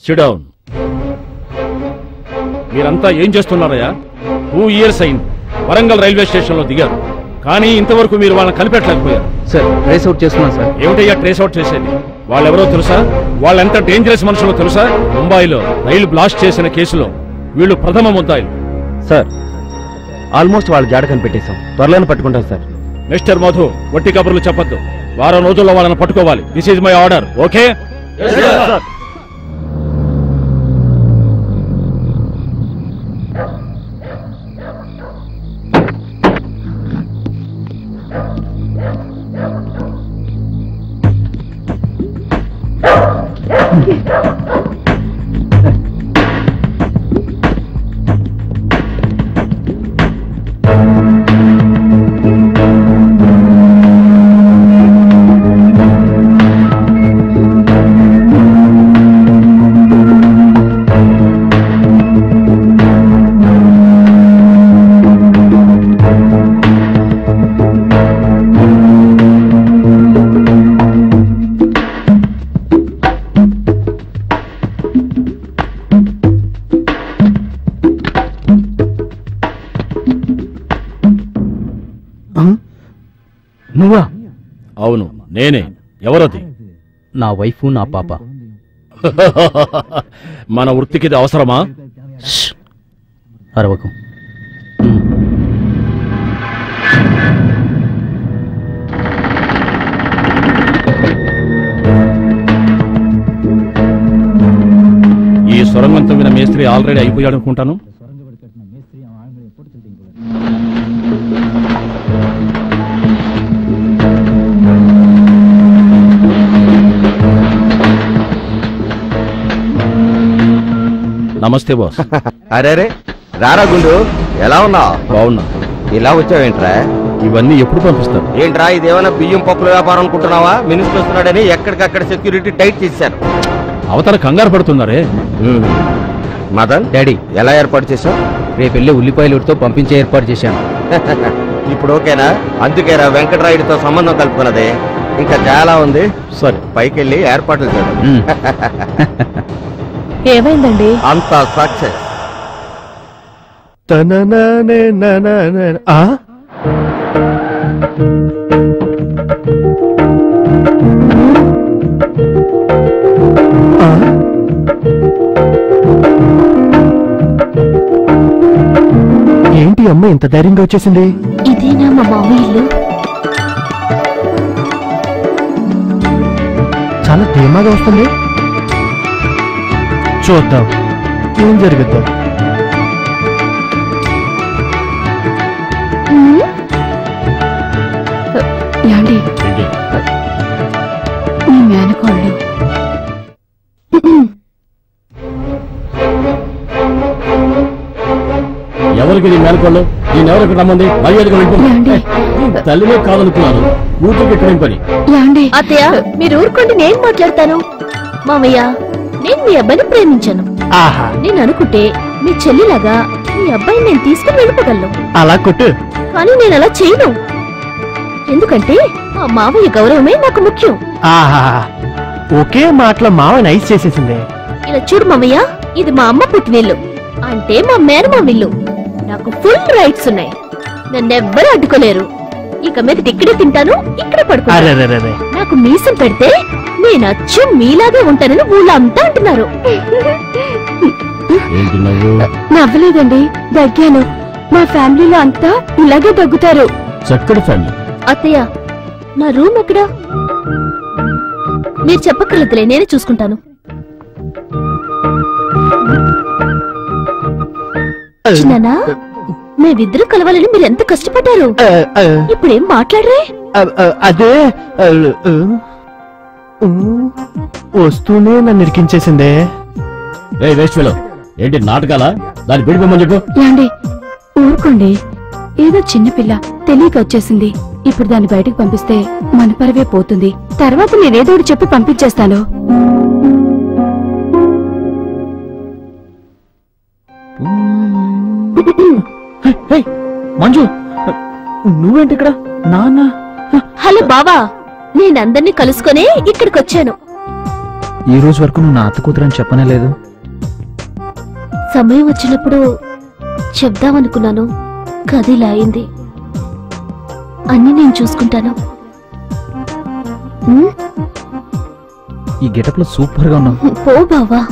SIT down. మీరంతా ఏం చేస్తున్నారయ్యా? 2 years అయింది వరంగల్ రైల్వే స్టేషన్ లో దిగారు, కానీ ఇంతవరకు మీరు వాళ్ళని కనిపెట్టలేకపోయారు. సార్ ట్రేస్ అవుట్ చేస్తున్నాం సార్. ఏమిటయ్యా ట్రేస్ అవుట్ చేసేది? వాళ్ళెవరో తెలుసా? వాళ్ళెంత డేంజరస్ మనుషులో తెలుసా? ముంబైలో రైలు బ్లాస్ట్ చేసిన కేసులో వీళ్ళు ప్రథమ ముద్దాయిలు. సార్ ఆల్మోస్ట్ వాళ్ళ జాడ కనిపెట్టేశాం, త్వరలోనే పట్టుకుంటాం సార్. మిస్టర్ మధు, వట్టి కబుర్లు చెప్పొద్దు. వారం రోజుల్లో వాళ్ళని పట్టుకోవాలి. This is my order. Okay? నువ్వా? అవును, నేనే. ఎవరది? నా వైఫ్, నా పాప. మన వృత్తికి ఇది అవసరమా? అరవకు. ఈ సొరంగం తవ్విన మేస్త్రి ఆల్రెడీ అయిపోయాడు అనుకుంటాను. నమస్తే బాస్. అరే రారా గుండు, ఎలా ఉన్నావు? బాగున్నా. ఇలా వచ్చావేంట్రా? ఇవన్నీ ఎప్పుడు పంపిస్తారు? ఏంట్రా ఇదేమైనా బియ్యం పప్పుల వ్యాపారం అనుకుంటున్నావా? మినిస్టర్ వస్తున్నాడని ఎక్కడికక్కడ సెక్యూరిటీ టైట్ చేశారు. అవతల కంగారు పడుతున్నారే. మదన్ డాడీ ఎలా ఏర్పాటు చేశావు? రేపు వెళ్ళి ఉల్లిపాయలతో పంపించే ఏర్పాటు చేశాను. ఇప్పుడు ఓకేనా? అందుకేరా వెంకటరాయుడితో సంబంధం కలుపుకున్నది. ఇంకా చాలా ఉంది. సరే, పైకి వెళ్ళి ఏర్పాట్లు చేద్దాం. ఏమైందండి? అంతా సక్సెస్. ఏంటి అమ్మ ఇంత ధైర్యంగా వచ్చేసింది? ఇదేనా మా మామయ్య ఇల్లు? చాలా ధీమాగా వస్తుంది. చూద్దాం ఏం జరుగుద్దాం. యాండి, మీ మేనకోళ్ళు ఎవరికి నీ మేనకోళ్ళు? నేనెవరికి రమ్మంది? మర్యాదగా వెళ్ళిపోయింది. తల్లినే కాదనుకున్నాను, కూతురికి ఎక్కడ పని? అత్తయ్య మీరు ఊరుకోండి, నేను మాట్లాడతాను. మామయ్య, నేను మీ అబ్బాయిని ప్రేమించాను. నేను అనుకుంటే మీ చెల్లిలాగా మీ అబ్బాయిని నేను తీసుకుని వెళ్ళిపోగలను. అలా కొట్టు. కానీ నేను అలా చేయను. ఎందుకంటే మా మామయ్య గౌరవమే నాకు ముఖ్యం. ఒకే మాటలో మావ నైస్ చేసేసింది. ఇలా చూడు మామయ్య, ఇది మా అమ్మ పుట్టినిల్లు, అంటే మా మేనమామిల్లు. నాకు ఫుల్ రైట్స్ ఉన్నాయి. నన్నెవ్వరూ అడ్డుకోలేరు. ఇక మీద ఇక్కడే తింటాను, ఇక్కడే పడుకుంటాను. నాకు మీసం పెడితే నేను అచ్చం మీలాగే ఉంటానని ఊళ్ళో అంతా అంటున్నారు. నవ్వలేదండి, దగ్గాను. మా ఫ్యామిలీలో అంతా ఇలాగే దగ్గుతారు. చక్కటి ఫ్యామిలీ. అత్తయ్య, నా రూమ్ ఎక్కడా? మీరు చెప్పక్కర్లేదులే, నేనే చూసుకుంటాను. చిన్నానా, మేమిద్దరం కలవాలని మీరు ఎంత కష్టపడ్డారు. ఇప్పుడేం మాట్లాడరే? అదే వస్తూనే నన్ను ఇరికించేసిందే. ఏంటి నాటకాలా? దాన్ని పిడిపోమని చెప్పు. యాండి, ఊరుకోండి. ఏదో చిన్నపిల్ల తెలియక వచ్చేసింది. ఇప్పుడు దాన్ని బయటకు పంపిస్తే మన పరువే పోతుంది. తర్వాత నేనేదో ఒకటి చెప్పి పంపించేస్తాను. మంజు, నువ్వేంటి ఇక్కడ? నాన్న. హలో బావా, నేనందరినీ కలుసుకునే ఇక్కడికి వచ్చాను. ఈ రోజు వరకు నువ్వు నా అత్త కూతురని చెప్పనే లేదు. సమయం వచ్చినప్పుడు చెప్దామనుకున్నాను, కదిలా అయింది. అన్ని నేను చూసుకుంటాను. ఈ గెటప్ లో సూపర్ గా ఉన్నావు. పో బావా.